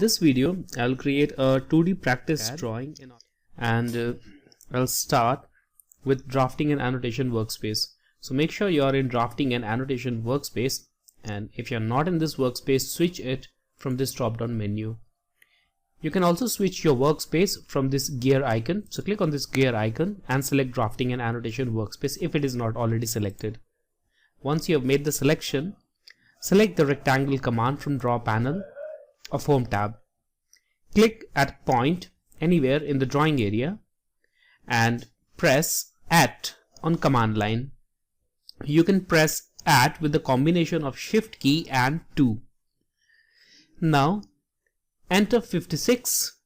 this video, I'll create a 2D practice drawing and I'll start with drafting and annotation workspace. So make sure you're in drafting and annotation workspace, and if you're not in this workspace, switch it from this drop-down menu. You can also switch your workspace from this gear icon. So click on this gear icon and select drafting and annotation workspace if it is not already selected. Once you have made the selection, select the rectangle command from draw panel of home tab. Click at point anywhere in the drawing area and press at on command line. You can press at with the combination of shift key and 2. Now enter 56,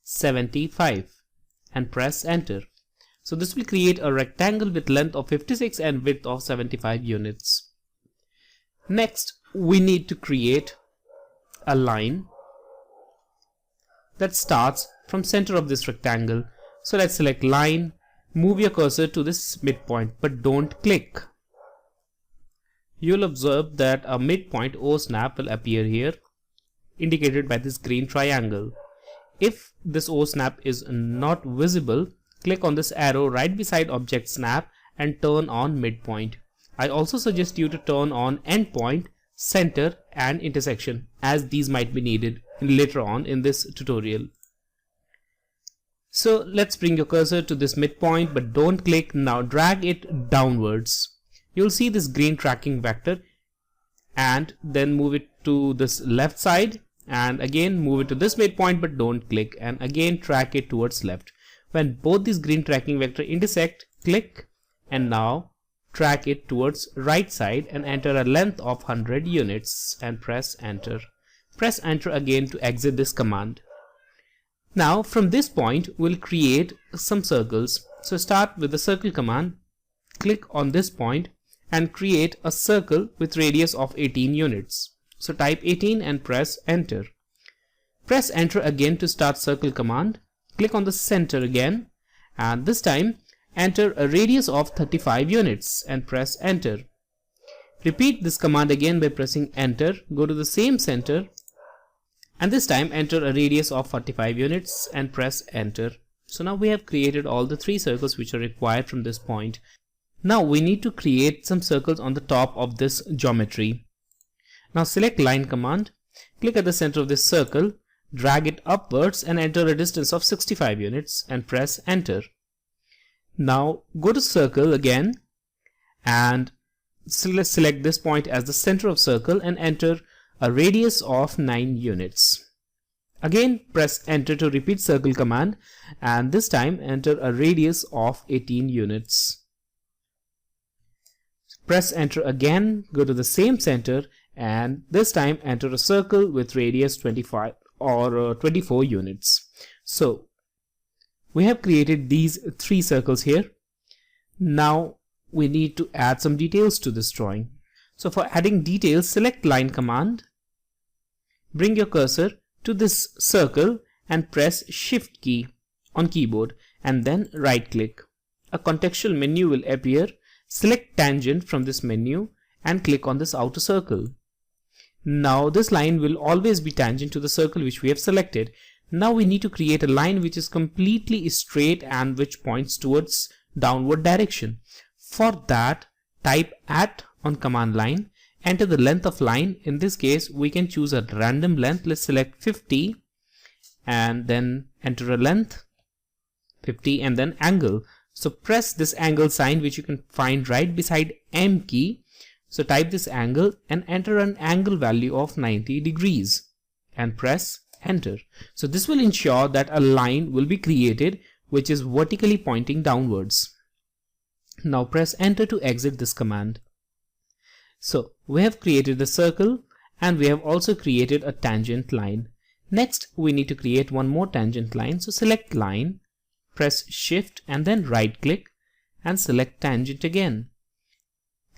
75 and press enter. So this will create a rectangle with length of 56 and width of 75 units. Next, we need to create a line that starts from center of this rectangle. So let's select line, move your cursor to this midpoint, but don't click. You'll observe that a midpoint O snap will appear here, indicated by this green triangle. If this O snap is not visible, click on this arrow right beside object snap and turn on midpoint. I also suggest you to turn on endpoint, center and intersection, as these might be needed later on in this tutorial. So let's bring your cursor to this midpoint, but don't click. Now drag it downwards. You'll see this green tracking vector, and then move it to this left side and again move it to this midpoint, but don't click, and again track it towards left. When both these green tracking vector intersect, click, and now track it towards right side and enter a length of 100 units and press enter. Press enter again to exit this command. Now from this point we'll create some circles. So start with the circle command, click on this point and create a circle with radius of 18 units. So type 18 and press enter. Press enter again to start circle command, click on the center again, and this time enter a radius of 35 units and press enter. Repeat this command again by pressing enter, go to the same center, and this time enter a radius of 45 units and press enter. So now we have created all the 3 circles which are required from this point. Now we need to create some circles on the top of this geometry. Now select line command, click at the center of this circle, drag it upwards and enter a distance of 65 units and press enter. Now go to circle again and select this point as the center of circle and enter a radius of 9 units. Again press enter to repeat circle command, and this time enter a radius of 18 units. Press enter again, go to the same center, and this time enter a circle with radius 25 or 24 units. So we have created these 3 circles here. Now we need to add some details to this drawing. So for adding details, select line command, bring your cursor to this circle and press shift key on keyboard and then right click. A contextual menu will appear. Select tangent from this menu and click on this outer circle. Now this line will always be tangent to the circle which we have selected. Now we need to create a line which is completely straight and which points towards downward direction. For that, type at on command line, enter the length of line. In this case we can choose a random length. Let's select 50 and then enter a length 50 and then angle. So press this angle sign which you can find right beside M key. So type this angle and enter an angle value of 90 degrees and press enter. So this will ensure that a line will be created which is vertically pointing downwards. Now press enter to exit this command. So we have created the circle and we have also created a tangent line. Next we need to create one more tangent line. So select line, press shift and then right click and select tangent again.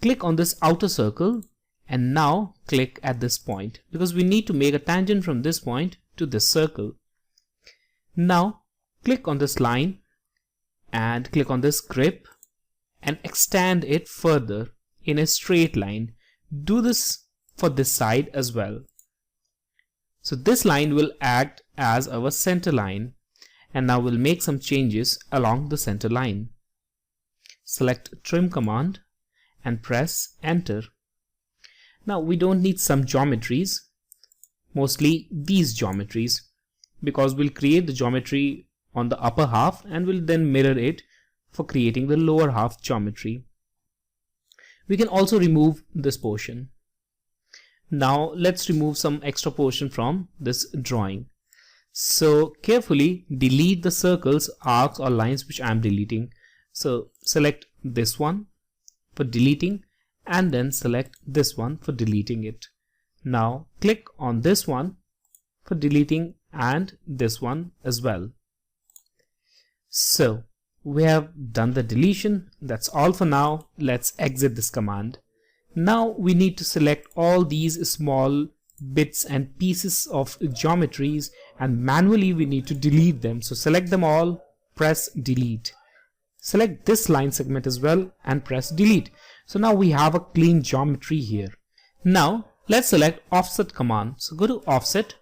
Click on this outer circle and now click at this point because we need to make a tangent from this point to this circle. Now click on this line and click on this grip and extend it further in a straight line. Do this for this side as well. So this line will act as our center line, and now we'll make some changes along the center line. Select trim command and press enter. Now we don't need some geometries, mostly these geometries, because we'll create the geometry on the upper half and we'll then mirror it for creating the lower half geometry. We can also remove this portion. Now let's remove some extra portion from this drawing. So carefully delete the circles, arcs or lines which I am deleting. So select this one for deleting and then select this one for deleting it. Now click on this one for deleting and this one as well. So we have done the deletion. That's all for now. Let's exit this command. Now we need to select all these small bits and pieces of geometries and manually we need to delete them. So select them all, press delete. Select this line segment as well and press delete. So now we have a clean geometry here. Now let's select offset command. So go to offset,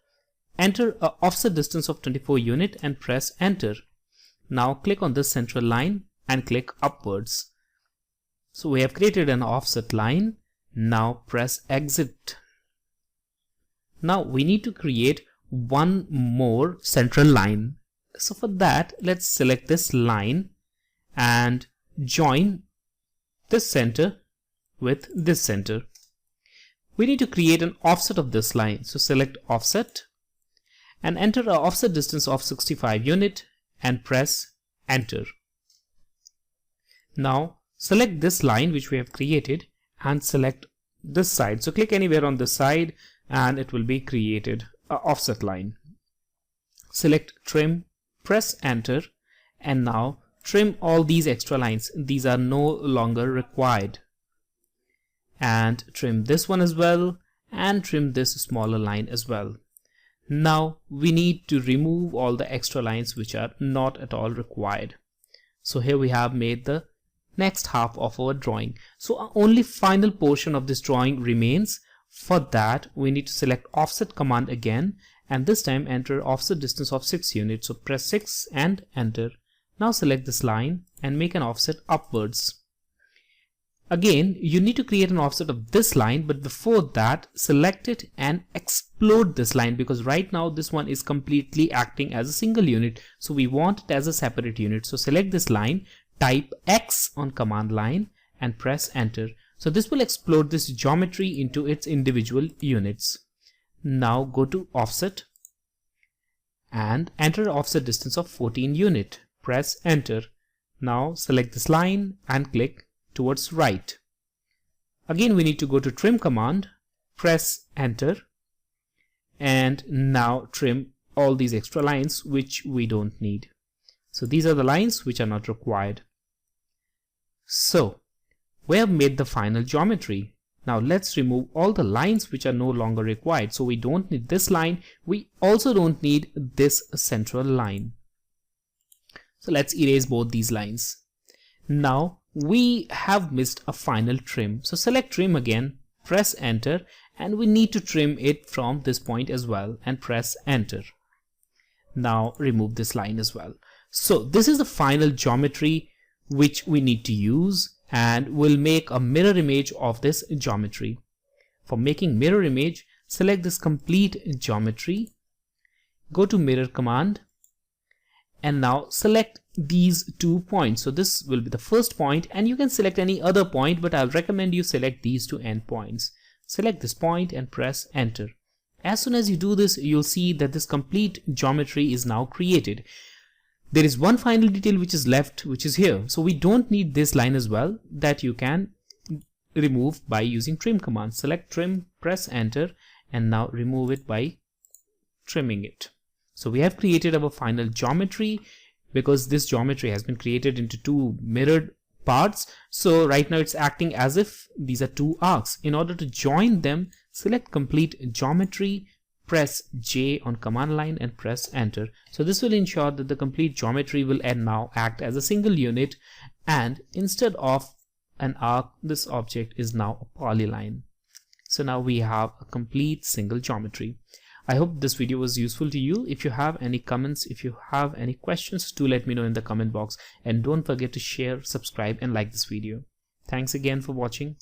enter a offset distance of 24 unit and press enter. Now click on this central line and click upwards. So we have created an offset line. Now press exit. Now we need to create one more central line. So for that, let's select this line and join this center with this center. We need to create an offset of this line. So select offset and enter an offset distance of 65 unit and press enter. Now select this line which we have created and select this side. So click anywhere on this side and it will be created an offset line. Select trim, press enter, and now trim all these extra lines. These are no longer required. And trim this one as well and trim this smaller line as well. Now we need to remove all the extra lines which are not at all required. So here we have made the next half of our drawing. So our only final portion of this drawing remains. For that we need to select offset command again and this time enter offset distance of 6 units. So press 6 and enter. Now select this line and make an offset upwards. Again you need to create an offset of this line, but before that select it and explode this line because right now this one is completely acting as a single unit. So we want it as a separate unit. So select this line, type X on command line and press enter. So this will explode this geometry into its individual units. Now go to offset and enter offset distance of 14 unit. Press enter. Now select this line and click towards right. Again we need to go to trim command, press enter, and now trim all these extra lines which we don't need. So these are the lines which are not required. So we have made the final geometry. Now let's remove all the lines which are no longer required. So we don't need this line. We also don't need this central line. So let's erase both these lines. Now we have missed a final trim. So select trim again, press enter, and we need to trim it from this point as well and press enter. Now remove this line as well. So this is the final geometry which we need to use, and we'll make a mirror image of this geometry. For making mirror image, select this complete geometry, go to mirror command, and now select these 2 points. So this will be the first point, and you can select any other point, but I'll recommend you select these 2 endpoints. Select this point and press enter. As soon as you do this, you'll see that this complete geometry is now created. There is one final detail which is left, which is here. So we don't need this line as well, that you can remove by using trim command. Select trim, press enter, and now remove it by trimming it. So we have created our final geometry because this geometry has been created into 2 mirrored parts. So right now it's acting as if these are 2 arcs. In order to join them, select complete geometry, press J on command line and press enter. So this will ensure that the complete geometry will now act as a single unit, and instead of an arc, this object is now a polyline. So now we have a complete single geometry. I hope this video was useful to you. If you have any comments, if you have any questions, do let me know in the comment box, and don't forget to share, subscribe and like this video. Thanks again for watching.